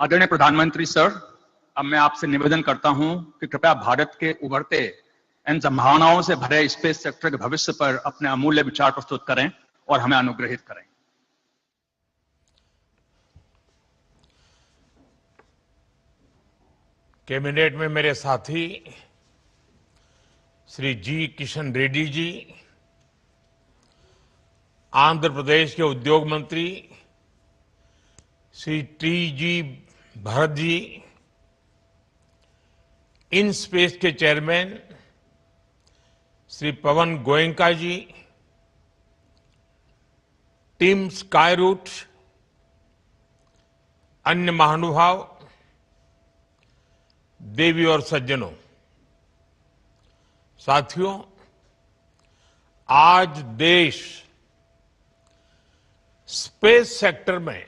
आदरणीय प्रधानमंत्री सर, अब मैं आपसे निवेदन करता हूं कि कृपया भारत के उभरते इन संभावनाओं से भरे स्पेस सेक्टर के भविष्य पर अपने अमूल्य विचार प्रस्तुत करें और हमें अनुग्रहित करें। कैबिनेट में मेरे साथी श्री जी किशन रेड्डी जी, आंध्र प्रदेश के उद्योग मंत्री Shri T G Bharat ji, IN space के chairman Shri Pawan Goenka ji, team Skyroot, अन्य महानुभाव, देवी और सज्जनों, साथियों, आज देश स्पेस सेक्टर में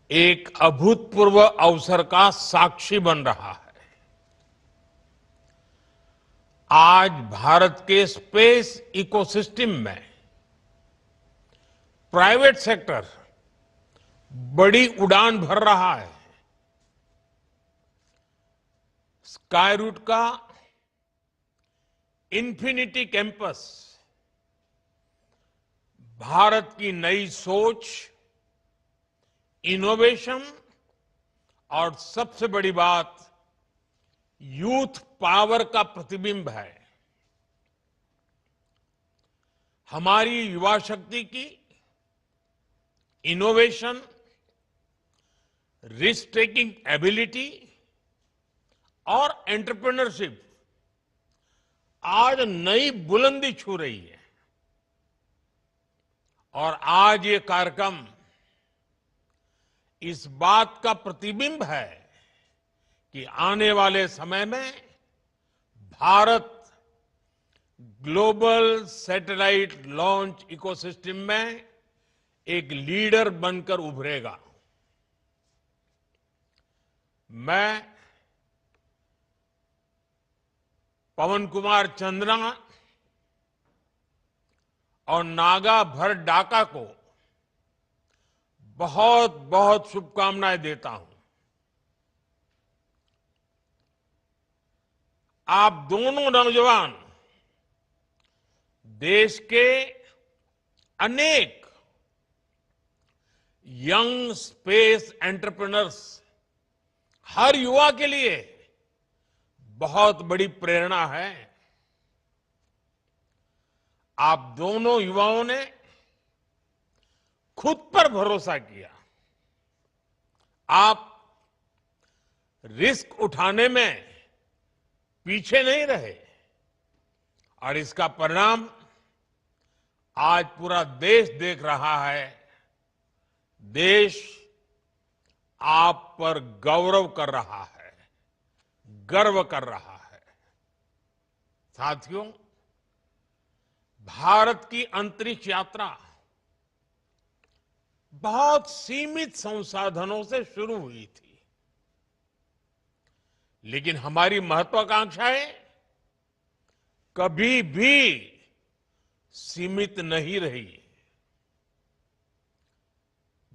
एक अभूतपूर्व अवसर का साक्षी बन रहा है। आज भारत के स्पेस इकोसिस्टम में प्राइवेट सेक्टर बड़ी उड़ान भर रहा है। स्काईरूट का इन्फिनिटी कैंपस भारत की नई सोच, इनोवेशन और सबसे बड़ी बात यूथ पावर का प्रतिबिंब है। हमारी युवा शक्ति की इनोवेशन, रिस्क टेकिंग एबिलिटी और एंटरप्रेन्योरशिप आज नई बुलंदी छू रही है। और आज ये कार्यक्रम इस बात का प्रतिबिंब है कि आने वाले समय में Bharat global satellite launch ecosystem में एक लीडर बनकर उभरेगा। मैं पवन कुमार चंद्रा और नागा भर डाका को बहुत बहुत शुभकामनाएं देता हूं। आप दोनों नौजवान देश के अनेक यंग स्पेस एंटरप्रेन्योर्स, हर युवा के लिए बहुत बड़ी प्रेरणा है। आप दोनों युवाओं ने खुद पर भरोसा किया। आप रिस्क उठाने में पीछे नहीं रहे और इसका परिणाम आज पूरा देश देख रहा है। देश आप पर गौरव कर रहा है, गर्व कर रहा है। साथियों, भारत की अंतरिक्ष यात्रा बहुत सीमित संसाधनों से शुरू हुई थी, लेकिन हमारी महत्वाकांक्षाएं कभी भी सीमित नहीं रही।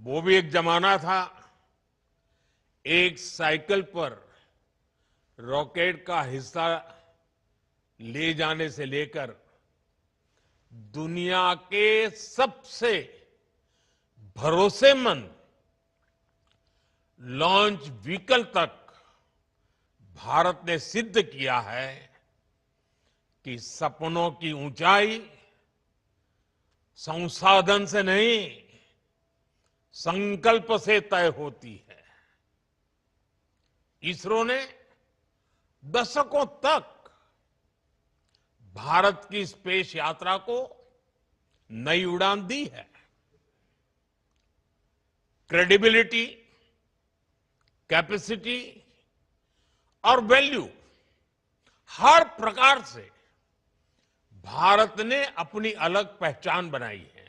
वो भी एक जमाना था, एक साइकिल पर रॉकेट का हिस्सा ले जाने से लेकर दुनिया के सबसे भरोसेमंद लॉन्च व्हीकल तक भारत ने सिद्ध किया है कि सपनों की ऊंचाई संसाधन से नहीं, संकल्प से तय होती है। इसरो ने दशकों तक भारत की स्पेस यात्रा को नई उड़ान दी है। क्रेडिबिलिटी, कैपेसिटी और वैल्यू, हर प्रकार से भारत ने अपनी अलग पहचान बनाई है।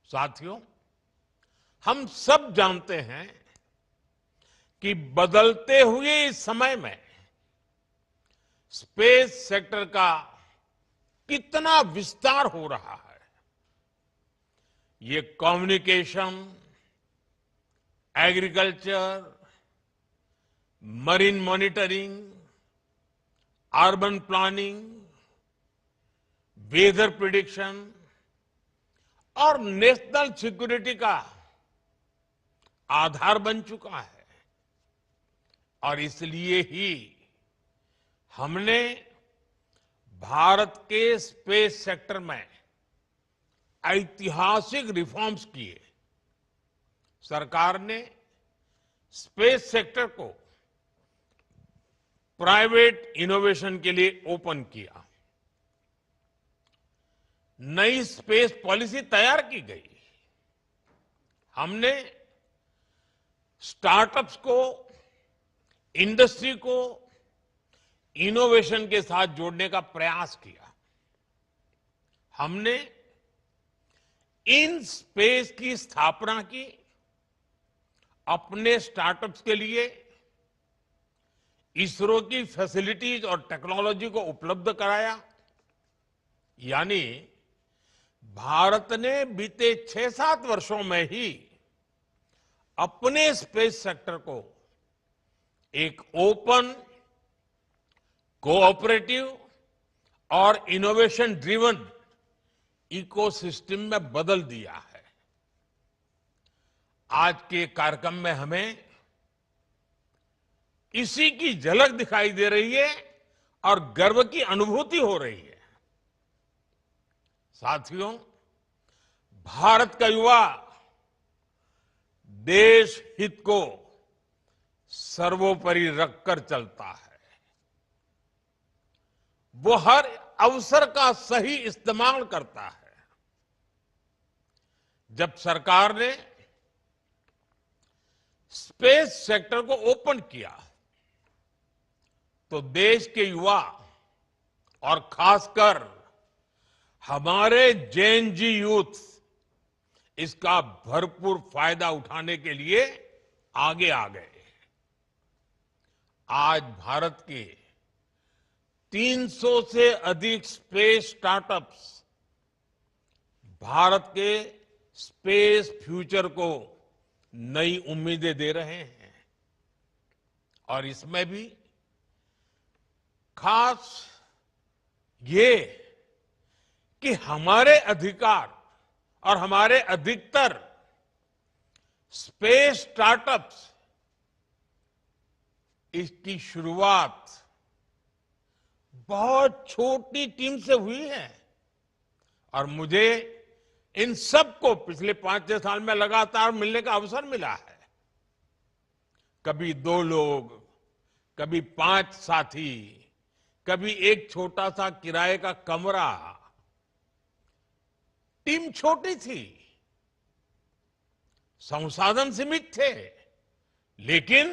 साथियों, हम सब जानते हैं कि बदलते हुए इस समय में स्पेस सेक्टर का कितना विस्तार हो रहा है। ये communication, agriculture, marine monitoring, urban planning, weather prediction और नेशनल सिक्योरिटी का आधार बन चुका है। और इसलिए ही हमने भारत के स्पेस सेक्टर में ऐतिहासिक रिफॉर्म्स किए। सरकार ने स्पेस सेक्टर को प्राइवेट इनोवेशन के लिए ओपन किया। नई स्पेस पॉलिसी तैयार की गई। हमने स्टार्टअप्स को, इंडस्ट्री को इनोवेशन के साथ जोड़ने का प्रयास किया। हमने इन स्पेस की स्थापना की। अपने स्टार्टअप्स के लिए इसरो की फैसिलिटीज और टेक्नोलॉजी को उपलब्ध कराया। यानी भारत ने बीते 6-7 वर्षों में ही अपने स्पेस सेक्टर को एक ओपन, कोऑपरेटिव और इनोवेशन ड्रिवन इकोसिस्टम में बदल दिया है। आज के कार्यक्रम में हमें इसी की झलक दिखाई दे रही है और गर्व की अनुभूति हो रही है। साथियों, भारत का युवा देश हित को सर्वोपरि रखकर चलता है। वो हर अवसर का सही इस्तेमाल करता है। जब सरकार ने स्पेस सेक्टर को ओपन किया तो देश के युवा और खासकर हमारे जेन जी यूथ इसका भरपूर फायदा उठाने के लिए आगे आ गए। आज भारत के 300 से अधिक स्पेस स्टार्टअप्स भारत के स्पेस फ्यूचर को नई उम्मीदें दे रहे हैं। और इसमें भी खास ये कि हमारे अधिकार और हमारे अधिकतर स्पेस स्टार्टअप्स इसकी शुरुआत बहुत छोटी टीम से हुई है। और मुझे इन सबको पिछले 5-6 साल में लगातार मिलने का अवसर मिला है। कभी 2 लोग, कभी 5 साथी, कभी एक छोटा सा किराए का कमरा। टीम छोटी थी, संसाधन सीमित थे, लेकिन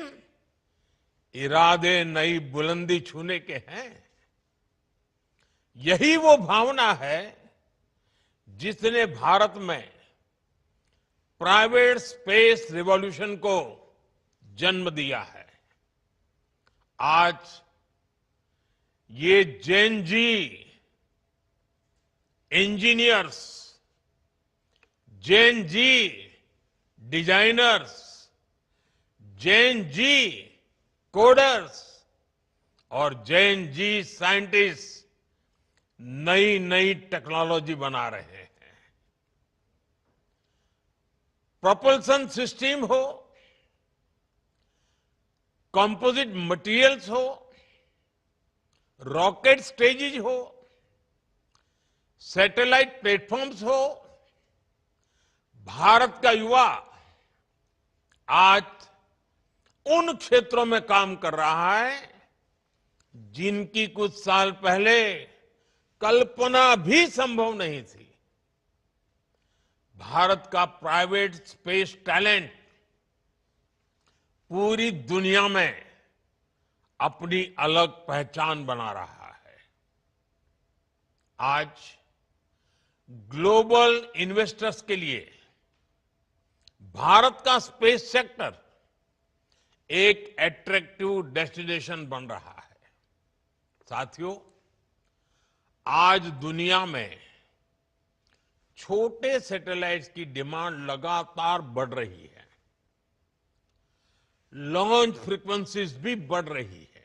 इरादे नई बुलंदी छूने के हैं। यही वो भावना है जिसने भारत में प्राइवेट स्पेस रिवॉल्यूशन को जन्म दिया है। आज ये जेन जी इंजीनियर्स, जेन जी डिजाइनर्स, जेन जी कोडर्स और जेन जी साइंटिस्ट नई नई टेक्नोलॉजी बना रहे हैं। प्रोपल्सन सिस्टम हो, कंपोजिट मटेरियल्स हो, रॉकेट स्टेजेज हो, सैटेलाइट प्लेटफॉर्म्स हो, भारत का युवा आज उन क्षेत्रों में काम कर रहा है जिनकी कुछ साल पहले कल्पना भी संभव नहीं थी। भारत का प्राइवेट स्पेस टैलेंट पूरी दुनिया में अपनी अलग पहचान बना रहा है। आज ग्लोबल इन्वेस्टर्स के लिए भारत का स्पेस सेक्टर एक अट्रैक्टिव डेस्टिनेशन बन रहा है। साथियों, आज दुनिया में छोटे सैटेलाइट्स की डिमांड लगातार बढ़ रही है। लॉन्च फ्रीक्वेंसीज भी बढ़ रही है।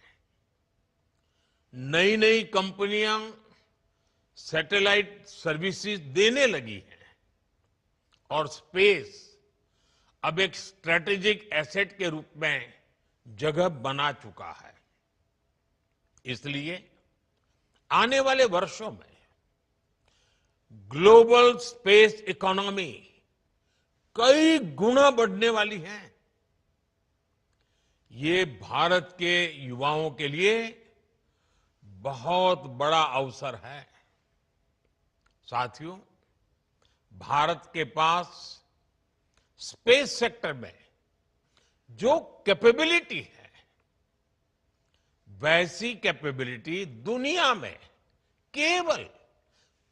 नई नई कंपनियां सैटेलाइट सर्विसेज देने लगी हैं और स्पेस अब एक स्ट्रेटेजिक एसेट के रूप में जगह बना चुका है। इसलिए आने वाले वर्षों में ग्लोबल स्पेस इकोनॉमी कई गुना बढ़ने वाली है। ये भारत के युवाओं के लिए बहुत बड़ा अवसर है। साथियों, भारत के पास स्पेस सेक्टर में जो कैपेबिलिटी है, वैसी कैपेबिलिटी दुनिया में केवल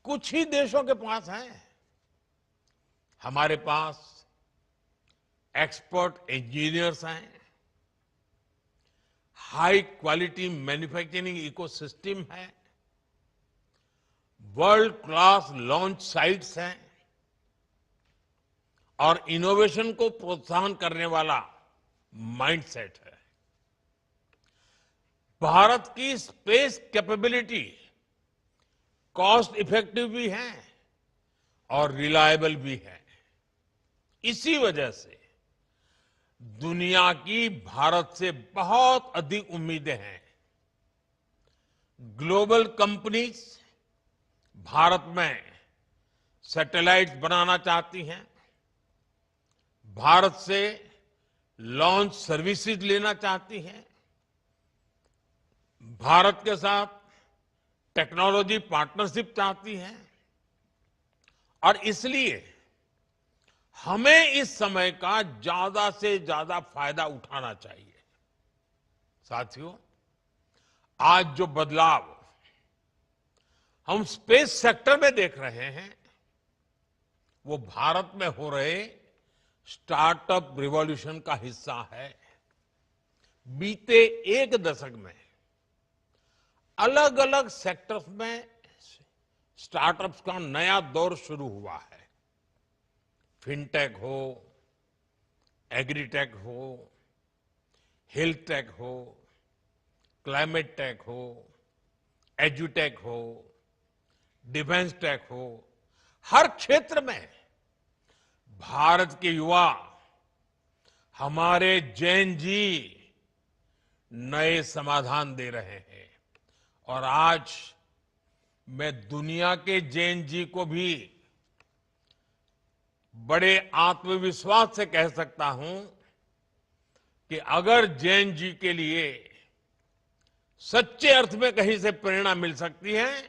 कुछ ही देशों के पास है। हमारे पास एक्सपर्ट इंजीनियर्स हैं, हाई क्वालिटी मैन्युफैक्चरिंग इकोसिस्टम है, वर्ल्ड क्लास लॉन्च साइट्स हैं और इनोवेशन को प्रोत्साहन करने वाला माइंडसेट है। भारत की स्पेस कैपेबिलिटी कॉस्ट इफेक्टिव भी है और रिलायबल भी है। इसी वजह से दुनिया की भारत से बहुत अधिक उम्मीदें हैं। ग्लोबल कंपनीज भारत में सैटेलाइट्स बनाना चाहती हैं, भारत से लॉन्च सर्विसेज लेना चाहती हैं, भारत के साथ टेक्नोलॉजी पार्टनरशिप चाहती हैं और इसलिए हमें इस समय का ज्यादा से ज्यादा फायदा उठाना चाहिए। साथियों, आज जो बदलाव हम स्पेस सेक्टर में देख रहे हैं, वो भारत में हो रहे स्टार्टअप रिवॉल्यूशन का हिस्सा है। बीते एक दशक में अलग अलग सेक्टर्स में स्टार्टअप्स का नया दौर शुरू हुआ है। फिनटेक हो, एग्रीटेक हो, हेल्थ टेक हो, क्लाइमेट टेक हो, एजुटेक हो, डिफेंस टेक हो, हर क्षेत्र में भारत के युवा, हमारे जैन जी नए समाधान दे रहे हैं। और आज मैं दुनिया के जैन जी को भी बड़े आत्मविश्वास से कह सकता हूं कि अगर जैन जी के लिए सच्चे अर्थ में कहीं से प्रेरणा मिल सकती है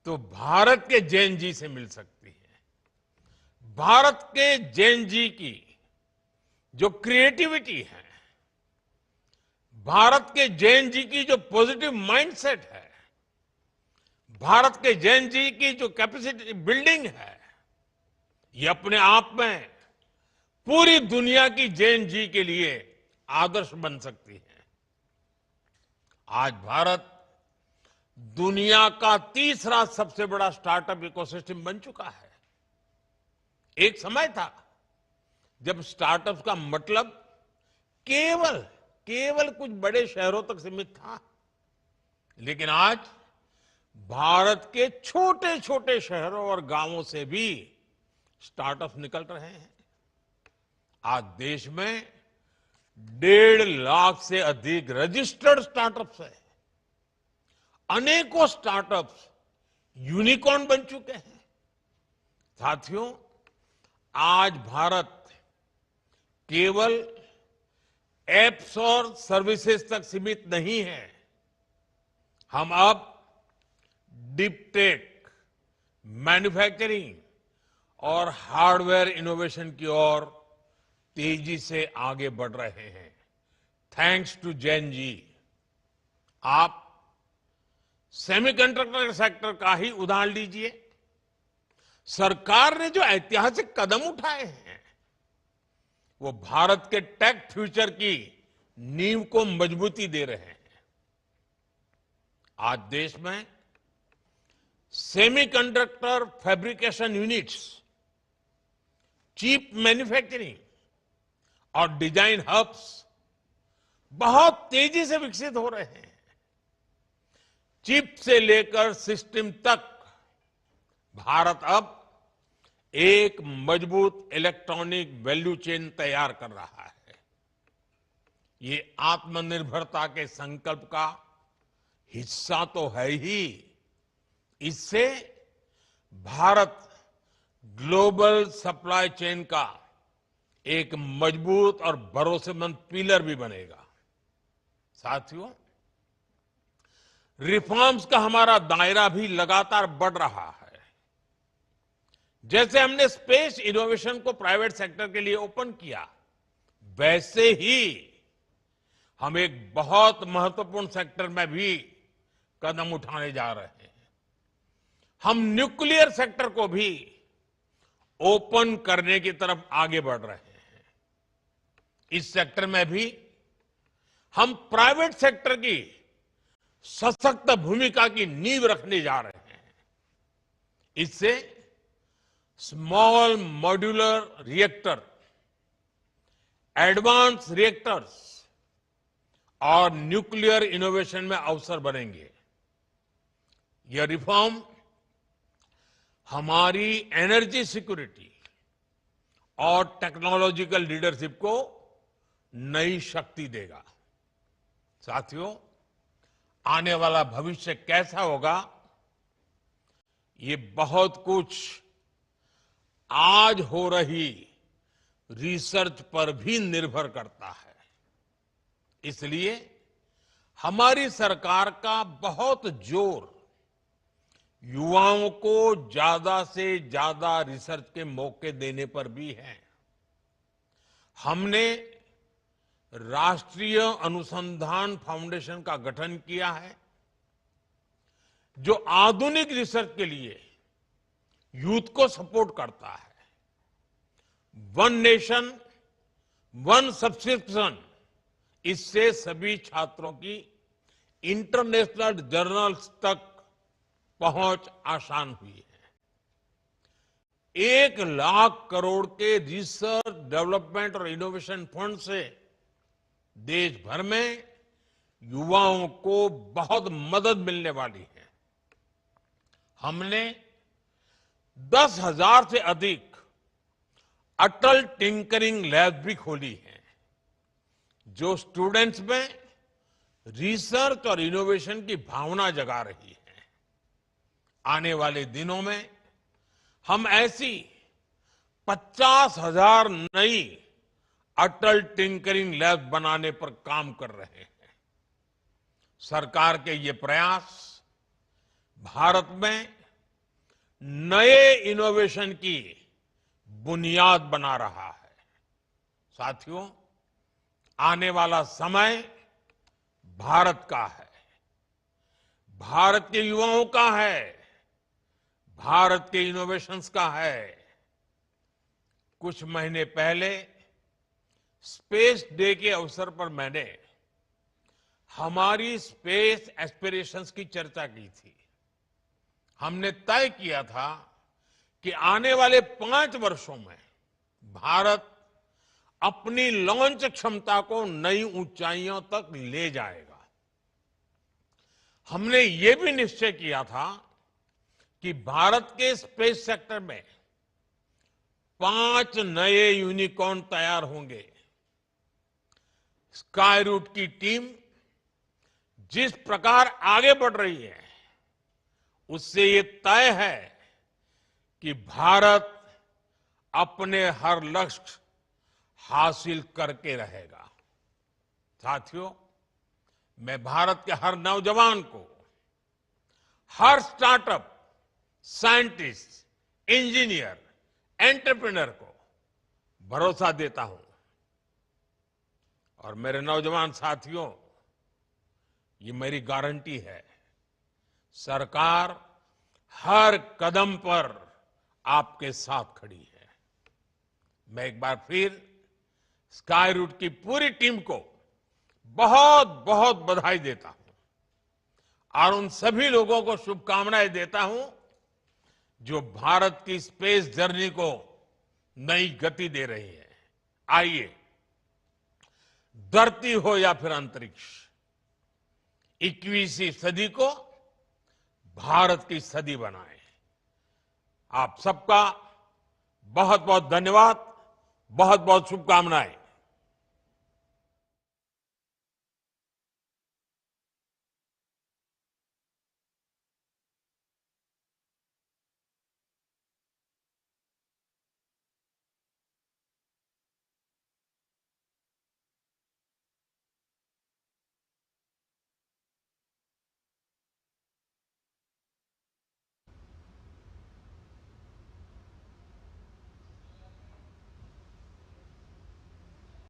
तो भारत के जैन जी से मिल सकती है। भारत के जैन जी की जो क्रिएटिविटी है, भारत के जैन जी की जो पॉजिटिव माइंडसेट है, भारत के जैन जी की जो कैपेसिटी बिल्डिंग है, ये अपने आप में पूरी दुनिया की जैन जी के लिए आदर्श बन सकती है। आज भारत दुनिया का तीसरा सबसे बड़ा स्टार्टअप इकोसिस्टम बन चुका है। एक समय था जब स्टार्टअप का मतलब केवल कुछ बड़े शहरों तक सीमित था, लेकिन आज भारत के छोटे छोटे शहरों और गांवों से भी स्टार्टअप निकल रहे हैं। आज देश में 1.5 लाख से अधिक रजिस्टर्ड स्टार्टअप्स है। अनेकों स्टार्टअप्स यूनिकॉर्न बन चुके हैं। साथियों, आज भारत केवल एप्स और सर्विसेज तक सीमित नहीं है। हम अब डीप टेक, मैन्युफैक्चरिंग और हार्डवेयर इनोवेशन की ओर तेजी से आगे बढ़ रहे हैं। Thanks to Jain ji. आप सेमीकंडक्टर सेक्टर का ही उदाहरण लीजिए। सरकार ने जो ऐतिहासिक कदम उठाए हैं, वो भारत के टेक फ्यूचर की नींव को मजबूती दे रहे हैं। आज देश में semiconductor fabrication units, chip manufacturing और डिजाइन हब्स बहुत तेजी से विकसित हो रहे हैं। चिप से लेकर सिस्टम तक भारत अब एक मजबूत इलेक्ट्रॉनिक वैल्यू चेन तैयार कर रहा है। ये आत्मनिर्भरता के संकल्प का हिस्सा तो है ही। इससे भारत ग्लोबल सप्लाई चेन का एक मजबूत और भरोसेमंद पिलर भी बनेगा। साथियों, रिफॉर्म्स का हमारा दायरा भी लगातार बढ़ रहा है। जैसे हमने स्पेस इनोवेशन को प्राइवेट सेक्टर के लिए ओपन किया, वैसे ही हम एक बहुत महत्वपूर्ण सेक्टर में भी कदम उठाने जा रहे हैं। हम न्यूक्लियर सेक्टर को भी ओपन करने की तरफ आगे बढ़ रहे हैं। इस सेक्टर में भी हम प्राइवेट सेक्टर की सशक्त भूमिका की नींव रखने जा रहे हैं। इससे small modular reactor, advance reactors और न्यूक्लियर इनोवेशन में अवसर बनेंगे। यह रिफॉर्म हमारी एनर्जी सिक्योरिटी और टेक्नोलॉजिकल लीडरशिप को नई शक्ति देगा। साथियों, आने वाला भविष्य कैसा होगा, ये बहुत कुछ आज हो रही रिसर्च पर भी निर्भर करता है। इसलिए हमारी सरकार का बहुत जोर युवाओं को ज्यादा से ज्यादा रिसर्च के मौके देने पर भी है। हमने राष्ट्रीय अनुसंधान फाउंडेशन का गठन किया है, जो आधुनिक रिसर्च के लिए यूथ को सपोर्ट करता है। वन नेशन वन सब्सक्रिप्शन, इससे सभी छात्रों की इंटरनेशनल जर्नल्स तक पहुंच आसान हुई है। 1,00,000 करोड़ के रिसर्च डेवलपमेंट और इनोवेशन फंड से देश भर में युवाओं को बहुत मदद मिलने वाली है। हमने 10,000 से अधिक अटल टिंकरिंग लैब भी खोली है, जो स्टूडेंट्स में रिसर्च और इनोवेशन की भावना जगा रही है। आने वाले दिनों में हम ऐसी 50,000 नई अटल टिंकरिंग लैब बनाने पर काम कर रहे हैं। सरकार के ये प्रयास भारत में नए इनोवेशन की बुनियाद बना रहा है। साथियों, आने वाला समय भारत का है, भारत के युवाओं का है, भारत के इनोवेशंस का है। कुछ महीने पहले स्पेस डे के अवसर पर मैंने हमारी स्पेस एस्पिरेशंस की चर्चा की थी। हमने तय किया था कि आने वाले 5 वर्षों में भारत अपनी लॉन्च क्षमता को नई ऊंचाइयों तक ले जाएगा। हमने ये भी निश्चय किया था कि भारत के स्पेस सेक्टर में 5 नए यूनिकॉर्न तैयार होंगे। स्काई रूट की टीम जिस प्रकार आगे बढ़ रही है, उससे ये तय है कि भारत अपने हर लक्ष्य हासिल करके रहेगा। साथियों, मैं भारत के हर नौजवान को, हर स्टार्टअप, साइंटिस्ट, इंजीनियर, एंटरप्रेन्योर को भरोसा देता हूं। और मेरे नौजवान साथियों, ये मेरी गारंटी है, सरकार हर कदम पर आपके साथ खड़ी है। मैं एक बार फिर स्काई रूट की पूरी टीम को बहुत बहुत बधाई देता हूं और उन सभी लोगों को शुभकामनाएं देता हूं जो भारत की स्पेस जर्नी को नई गति दे रही है। आइए धरती हो या फिर अंतरिक्ष, 21वीं सदी को भारत की सदी बनाएं। आप सबका बहुत बहुत धन्यवाद, बहुत बहुत शुभकामनाएं।